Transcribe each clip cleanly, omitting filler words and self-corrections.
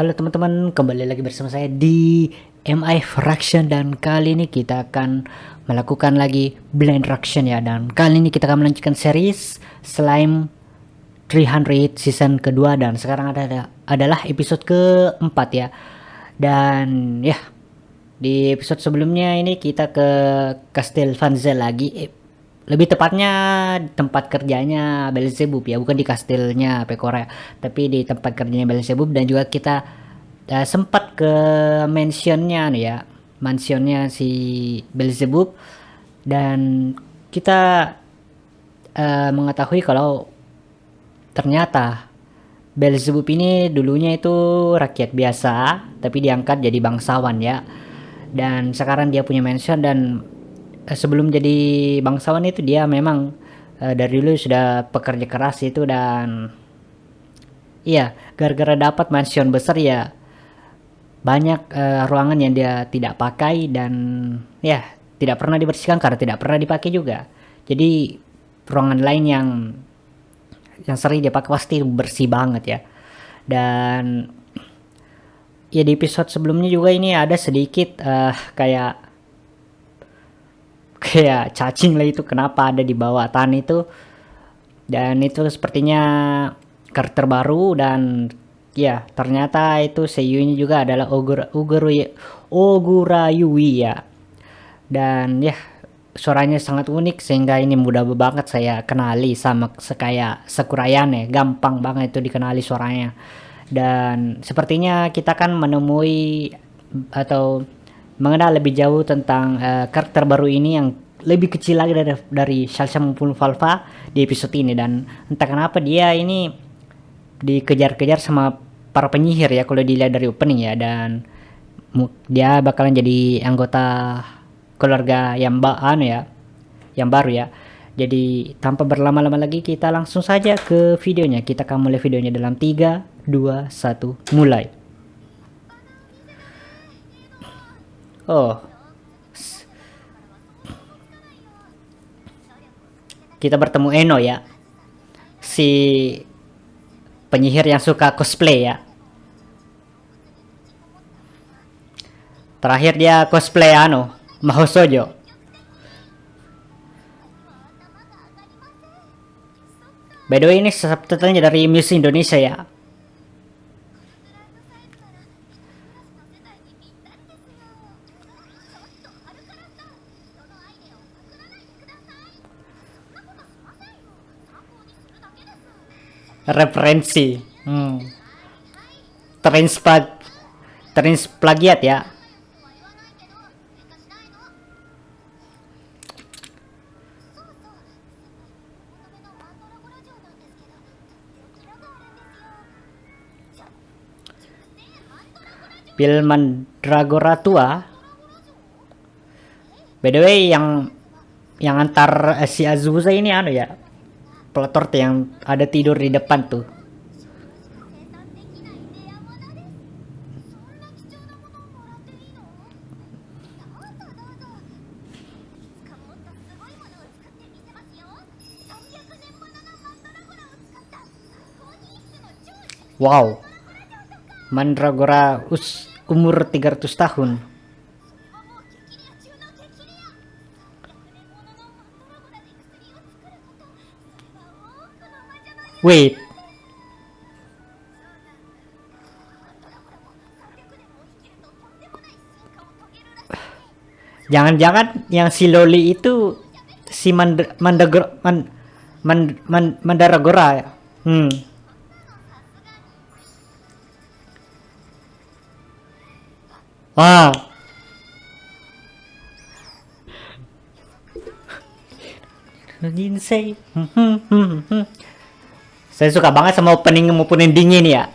Halo teman-teman, kembali lagi bersama saya di MI Fraction dan kali ini kita akan melakukan lagi blind reaction ya, dan kali ini kita akan melanjutkan series Slime 300 season kedua dan sekarang adalah episode keempat ya. Dan ya, di episode sebelumnya ini kita ke Kastil Vanzel lagi, lebih tepatnya tempat kerjanya Beelzebub ya, bukan di kastilnya Pekora, tapi di tempat kerjanya Beelzebub. Dan juga kita sempat ke mansionnya nih ya, mansionnya si Beelzebub, dan kita mengetahui kalau ternyata Beelzebub ini dulunya itu rakyat biasa tapi diangkat jadi bangsawan ya, dan sekarang dia punya mansion. Dan sebelum jadi bangsawan itu dia memang dari dulu sudah pekerja keras itu, dan iya, gara-gara dapat mansion besar ya banyak ruangan yang dia tidak pakai, dan ya tidak pernah dibersihkan karena tidak pernah dipakai juga. Jadi ruangan lain yang sering dia pakai pasti bersih banget ya. Dan ya di episode sebelumnya juga ini ada sedikit kayak cacing lah, itu kenapa ada di bawah tanah itu. Dan itu sepertinya karakter baru, dan ya ternyata itu seiyunya juga adalah Ogurayui ya. Dan ya suaranya sangat unik sehingga ini mudah banget saya kenali, sama kayak Sakurayane, gampang banget itu dikenali suaranya. Dan sepertinya kita kan menemui atau mengenal lebih jauh tentang karakter baru ini yang lebih kecil lagi dari Salsa maupun Valva di episode ini. Dan entah kenapa dia ini dikejar-kejar sama para penyihir ya kalau dilihat dari opening ya, dan dia bakalan jadi anggota keluarga yang baru ya. Jadi tanpa berlama-lama lagi kita langsung saja ke videonya. Kita akan mulai videonya dalam 3 2 1 mulai. Oh, kita bertemu Eno ya, si penyihir yang suka cosplay ya. Terakhir dia cosplay Mahosojo. By the way, ini subtitlenya dari Muse Indonesia ya. Referensi. Plagiat ya. Pil Mandragora tua. By the way, yang antar si Azusa ini ya, peletor yang ada tidur di depan tuh. Wow, Mandragora umur 300 tahun. Wait, jangan-jangan yang si Loli itu si Mandragora ya? Ah, Jinsei. Saya suka banget sama opening maupun endingnya nih ya.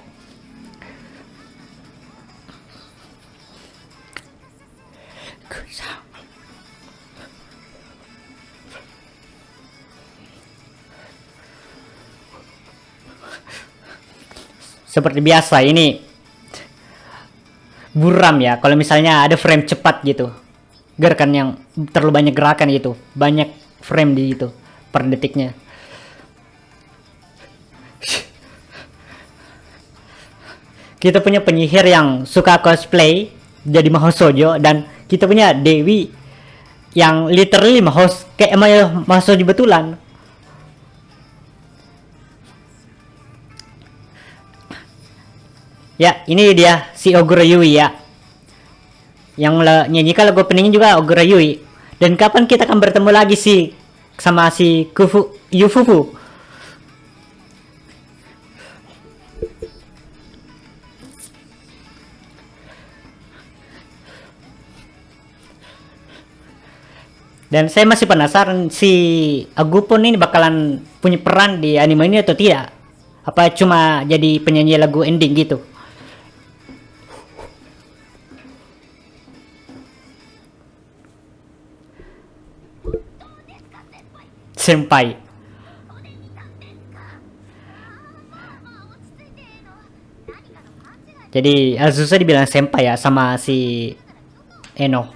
Seperti biasa ini buram ya, kalau misalnya ada frame cepat gitu, gerakan yang terlalu banyak gerakan gitu, banyak frame di itu per detiknya. kita punya penyihir yang suka cosplay jadi Mahosojo, dan kita punya Dewi yang literally kayak Mahosojo betulan. Ya, ini dia si Ogura Yui ya. Yang nyanyikan lagu opening juga Ogura Yui. Dan kapan kita akan bertemu lagi sih sama si Yufufu? Dan saya masih penasaran si Agupon ini bakalan punya peran di anime ini atau tidak? Apa cuma jadi penyanyi lagu ending gitu? Senpai. Jadi susah dibilang senpai ya sama si Eno.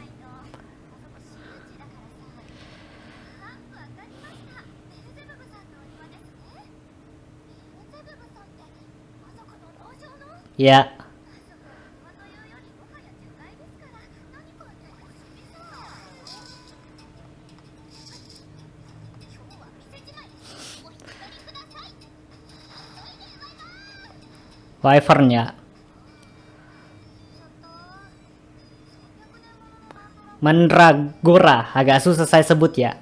Ya. Wyvern-nya. Mandragora, agak susah saya sebut ya.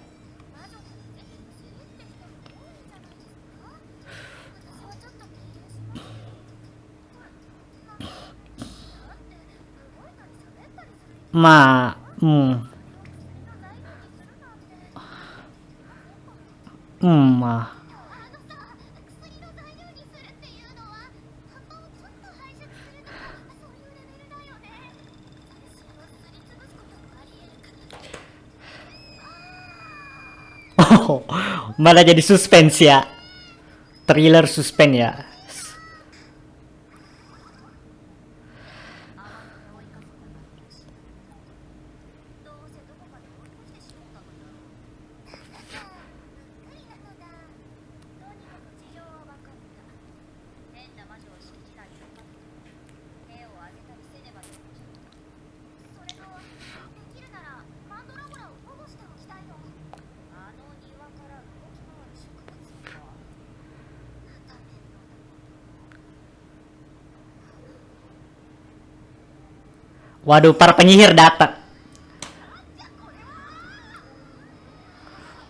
Ma, ma. Oh, malah jadi suspense ya. Thriller suspense ya. Waduh, para penyihir datang.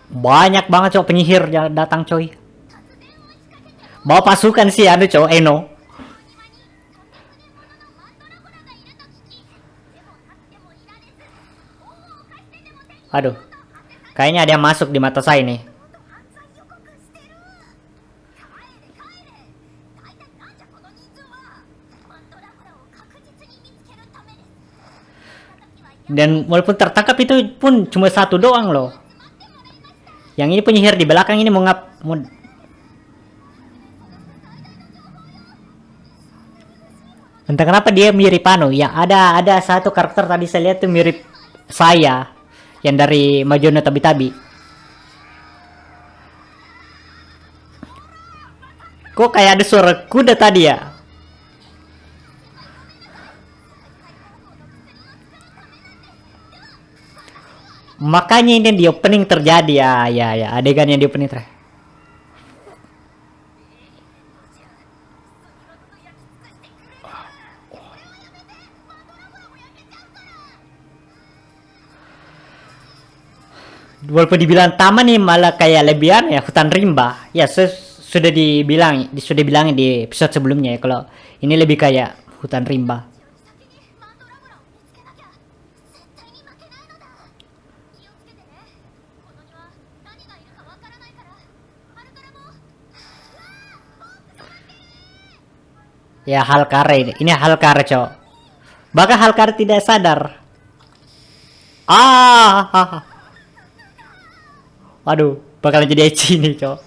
Banyak banget cowok penyihir datang coy. Bawa pasukan sih ada cowok Eno. Aduh, kayaknya ada yang masuk di mata saya nih. Dan walaupun tertangkap itu pun cuma satu doang loh. Yang ini penyihir di belakang ini mau entah kenapa dia mirip Pano. Ya ada satu karakter tadi saya lihat tuh mirip saya yang dari Majono Tabi-Tabi. Kok kayak ada suara kuda tadi ya? Makanya ini di opening terjadi ya adegan yang di opening terakhir. Walaupun dibilang taman nih malah kayak lebihan ya hutan rimba. Ya sudah dibilang di episode sebelumnya ya kalau ini lebih kayak hutan rimba. Ya Halkare ini Halkare cowok. Bahkan Halkare tidak sadar. Waduh, bakalan jadi ecchi nih cowok.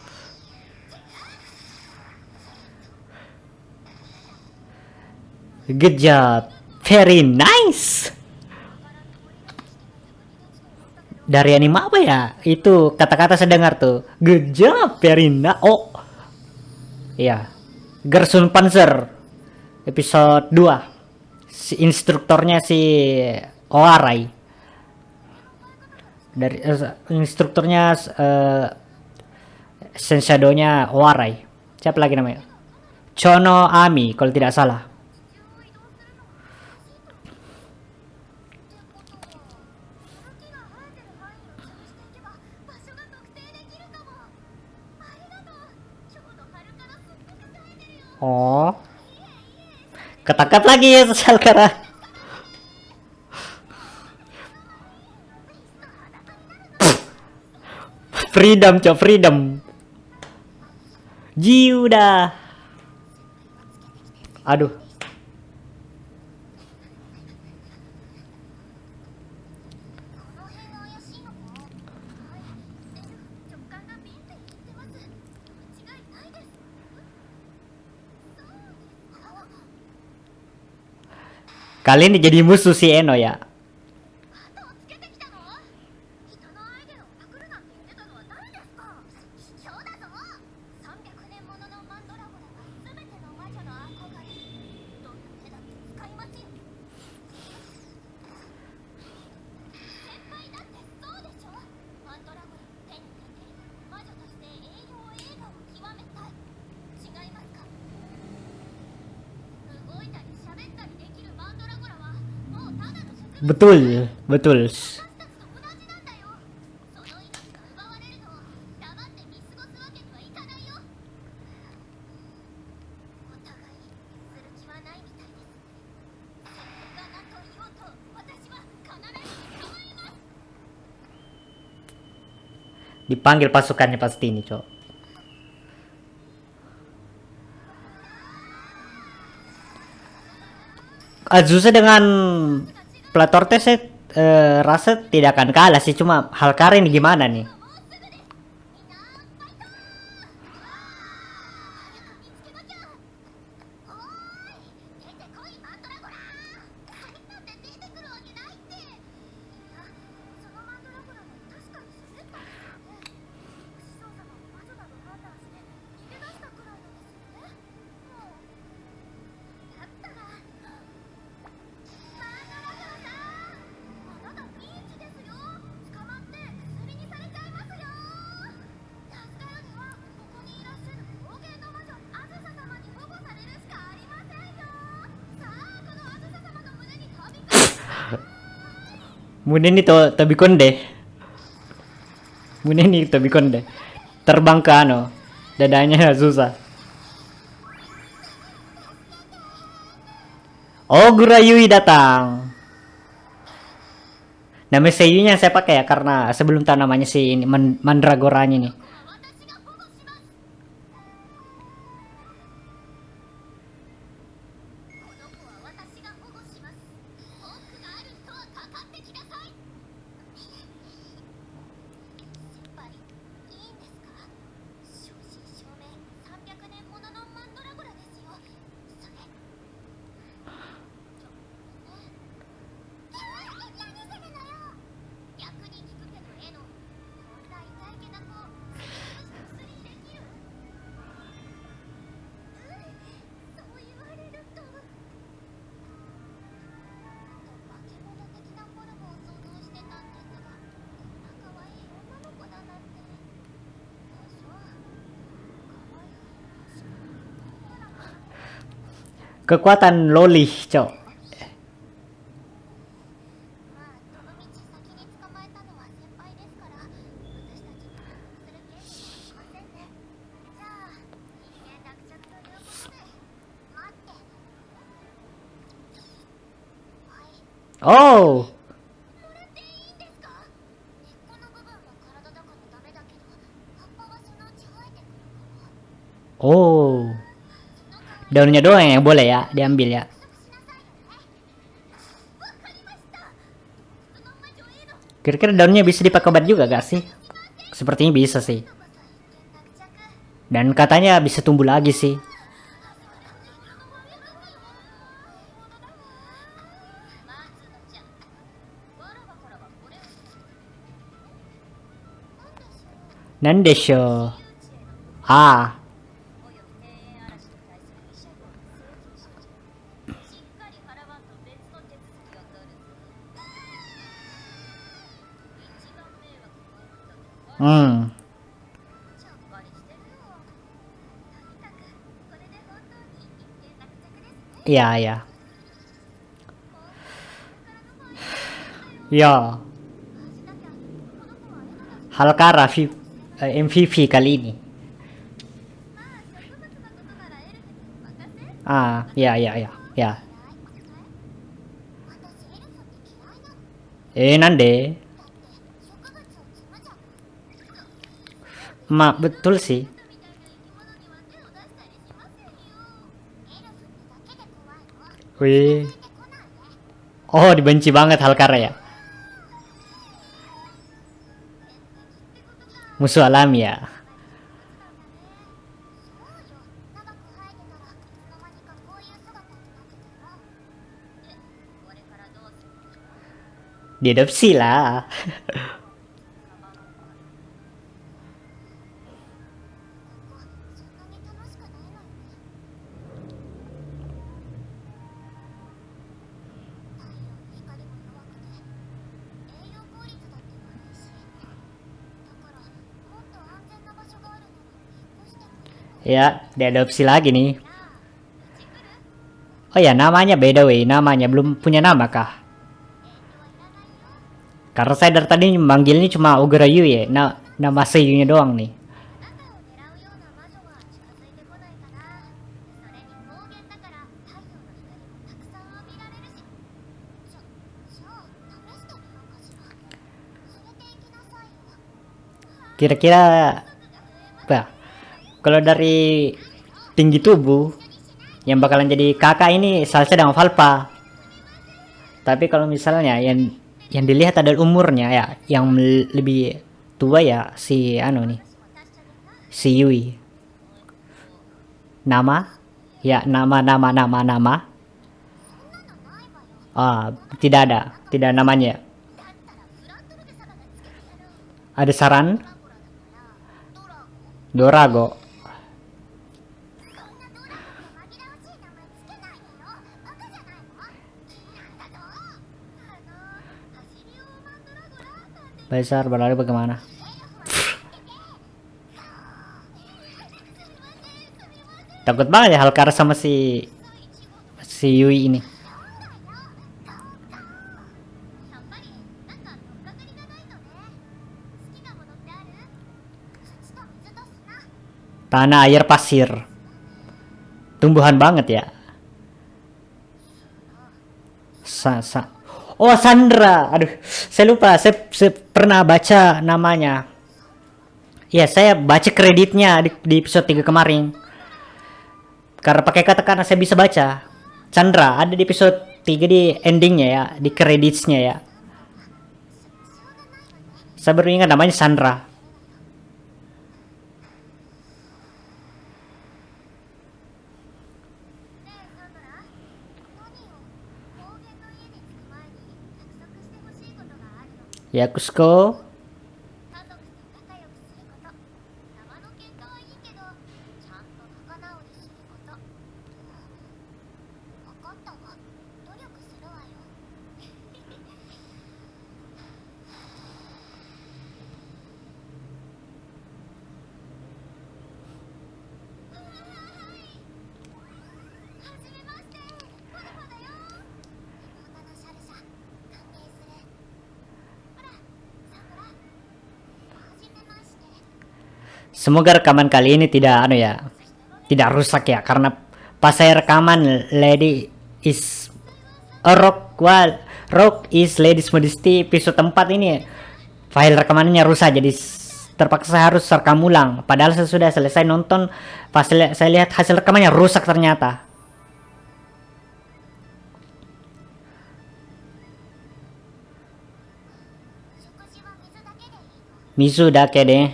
Good job, very nice. Dari anime apa ya? Itu kata-kata saya dengar tuh. Good job, very nice. Oh, iya, Gersun Panzer. episode 2. Si instrukturnya si Oarai. Dari instrukturnya Senshadow-nya Oarai. Siapa lagi namanya? Chono Ami kalau tidak salah. Oh, ketangkap lagi ya Salkara. Freedom, cok, freedom. Jiu dah. Aduh. Kali ini jadi musuh si Eno ya. Betul, betul. Dipanggil pasukannya pasti ini, cok. Azusa dengan Platorte saya rasa tidak akan kalah sih, cuma Halkara ini gimana nih? Muneni to Tobikonde. Muneni Tobikonde. Terbang ke dadanya susah. Oh, Gurayui datang. Nama seiyunya saya pakai ya karena sebelum tahu namanya si ini Mandragoranya nih. Kekuatan loli, cok. Oh. Oh. Daunnya doang yang boleh ya diambil ya. Kira-kira daunnya bisa dipakai obat juga gak sih? Sepertinya bisa sih. Dan katanya bisa tumbuh lagi sih. Nandesho. Ah. Hmm. Iya, iya. Ya, Halkara MVP kali ini. Ah, ya, ya, ya, ya. Nande? Betul sih. Wih. Oh, dibenci banget Halkara ya. Musuh alami ya. Diadopsi lah. Ya, diadopsi lagi nih. Oh ya, namanya beda way, namanya belum punya nama kah? Karena saya dari tadi manggilnya cuma Ogurayu ya, nama seiyunya doang nih. Kira-kira apa? Kalau dari tinggi tubuh yang bakalan jadi kakak ini Salsa dan Valpa. Tapi kalau misalnya yang dilihat adalah umurnya ya, yang lebih tua ya si anu nih, si Yui. Nama? Ya, nama. Ah, tidak ada, tidak namanya. Ada saran? Dorago. Besar berlari bagaimana? Takut banget ya Halkar sama si Yui ini. Tanah air pasir. Tumbuhan banget ya. Oh, Sandra. Aduh, saya lupa. Saya pernah baca namanya. Ya, saya baca kreditnya di episode 3 kemarin. Karena pakai katakana saya bisa baca. Chandra ada di episode 3 di endingnya ya, di kreditnya ya. Saya baru ingat namanya Sandra. Ya, Kusko. Semoga rekaman kali ini tidak tidak rusak ya, karena pas saya rekaman Lady is a rock wall rock is Lady's Modesty episode 4 ini file rekamannya rusak, jadi terpaksa saya harus rekam ulang, padahal saya sudah selesai nonton. Pas saya lihat hasil rekamannya rusak ternyata. Misu dake deh.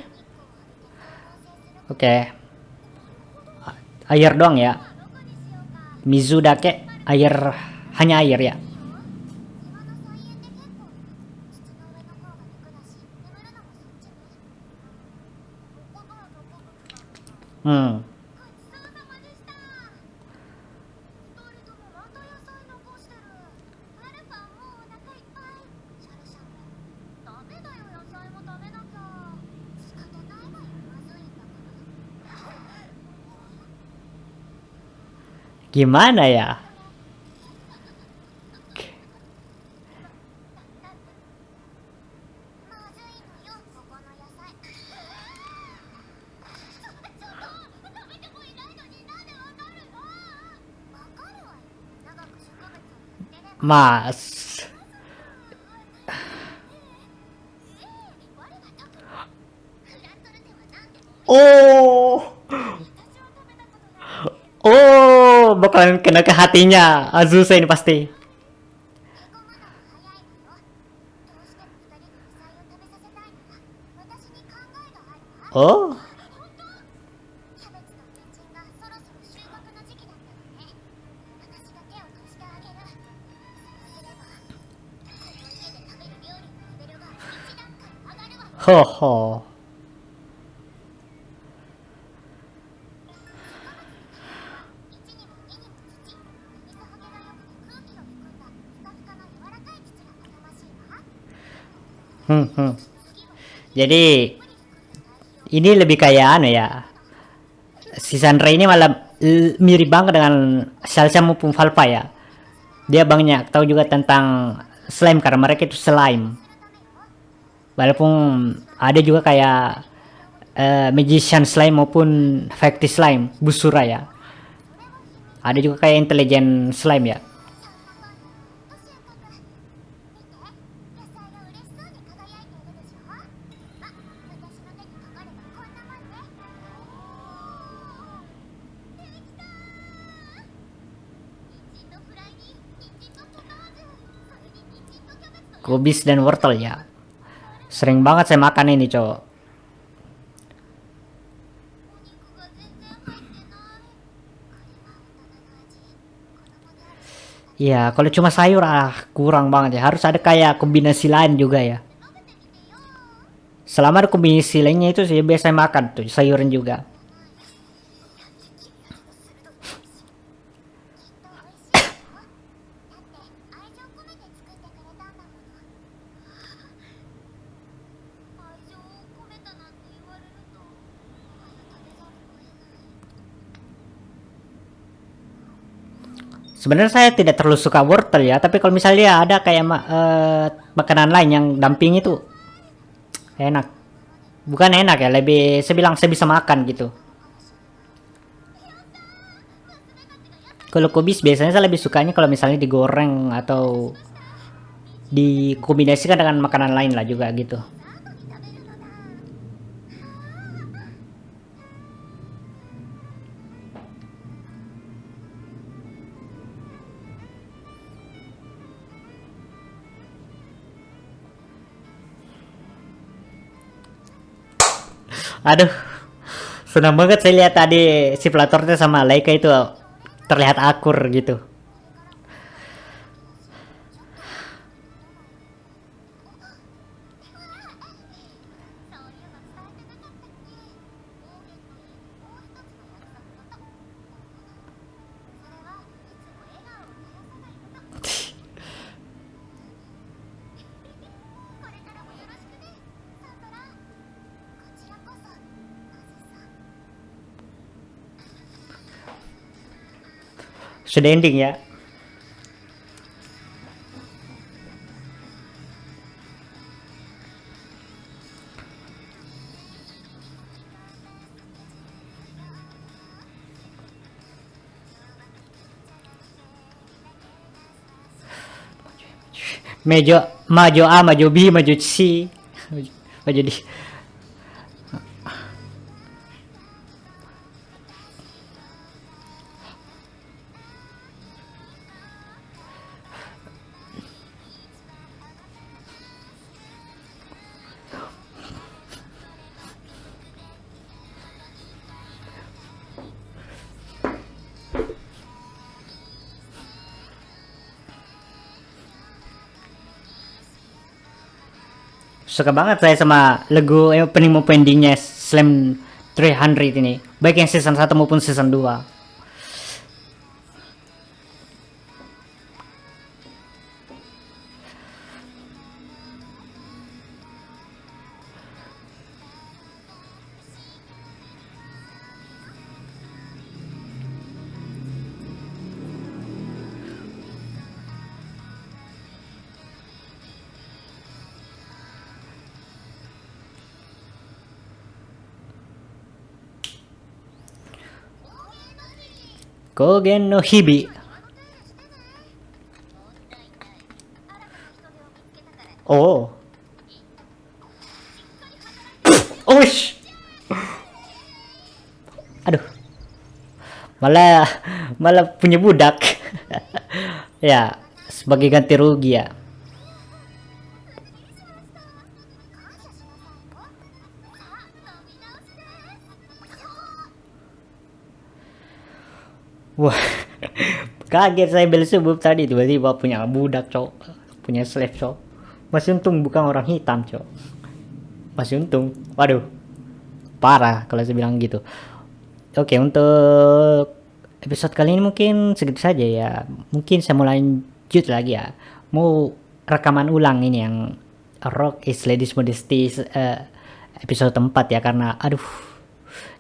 Oke. Air doang ya. Mizu dake air, hanya air ya. Hmm. Gimana ya? Mas. Oh. Oh, bakalan kena ke hatinya Azusa ini pasti. Oh. Ho ho. Hmm. Jadi ini lebih kayak anu ya. Si Sandra ini malah mirip banget dengan Salsa maupun Valpa ya. Dia banyak tahu juga tentang slime karena mereka itu slime. Walaupun ada juga kayak magician slime maupun facti slime, busura ya. Ada juga kayak intelligent slime ya. Kubis dan wortel ya. Sering banget saya makan ini, cowok. Iya, kalau cuma sayur kurang banget ya. Harus ada kayak kombinasi lain juga ya. Selama ada kombinasi lainnya itu saya biasa makan tuh sayuran juga. Sebenarnya saya tidak terlalu suka wortel ya, tapi kalau misalnya ada kayak makanan lain yang damping itu enak. Bukan enak ya, lebih saya bilang saya bisa makan gitu. Kalau kubis biasanya saya lebih sukanya kalau misalnya digoreng atau dikombinasikan dengan makanan lain lah juga gitu. Aduh, senang banget saya lihat tadi si Platornya sama Laika itu terlihat akur gitu. Sudah ending ya. Mejo, maju A, maju B, maju C, maju D. Suka banget saya sama lagu opening maupun endingnya Slam 300 ini. Baik yang season 1 maupun season 2. Kogen no Hibi. Oh. Ush. Aduh. Malah punya budak. Ya, sebagai ganti rugi ya. Wah, kaget saya Belzebub tadi tiba-tiba punya budak, cok. Punya slave, cok. Masih untung bukan orang hitam, cok. Masih untung. Waduh, parah kalau saya bilang gitu. Oke, untuk episode kali ini mungkin segitu saja ya. Mungkin saya mau lanjut lagi ya. Mau rekaman ulang ini yang Rock is Ladies Modesty episode 4 ya, karena aduh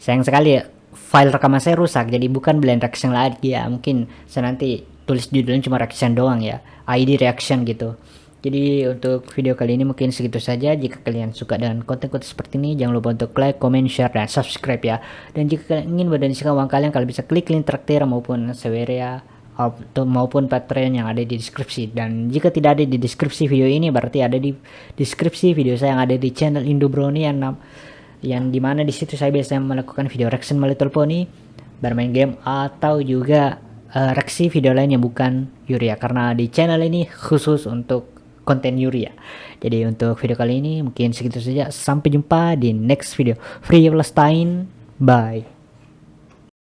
sayang sekali ya, file rekaman saya rusak, jadi bukan blend reaction lagi ya. Mungkin saya nanti tulis judulnya cuma reaction doang ya, ID reaction gitu. Jadi untuk video kali ini mungkin segitu saja. Jika kalian suka dengan konten-konten seperti ini, jangan lupa untuk like, comment, share, dan subscribe ya. Dan jika kalian ingin mendonasikan uang kalian bisa klik link traktir maupun Saweria maupun Patreon yang ada di deskripsi. Dan jika tidak ada di deskripsi video ini, berarti ada di deskripsi video saya yang ada di channel Indobrony yang dimana di situ saya biasanya melakukan video reaction My Little Pony, bermain game, atau juga reaksi video lain yang bukan Yuri ya, karena di channel ini khusus untuk konten Yuri ya. Jadi untuk video kali ini mungkin segitu saja. Sampai jumpa di next video. Free Palestine. Bye.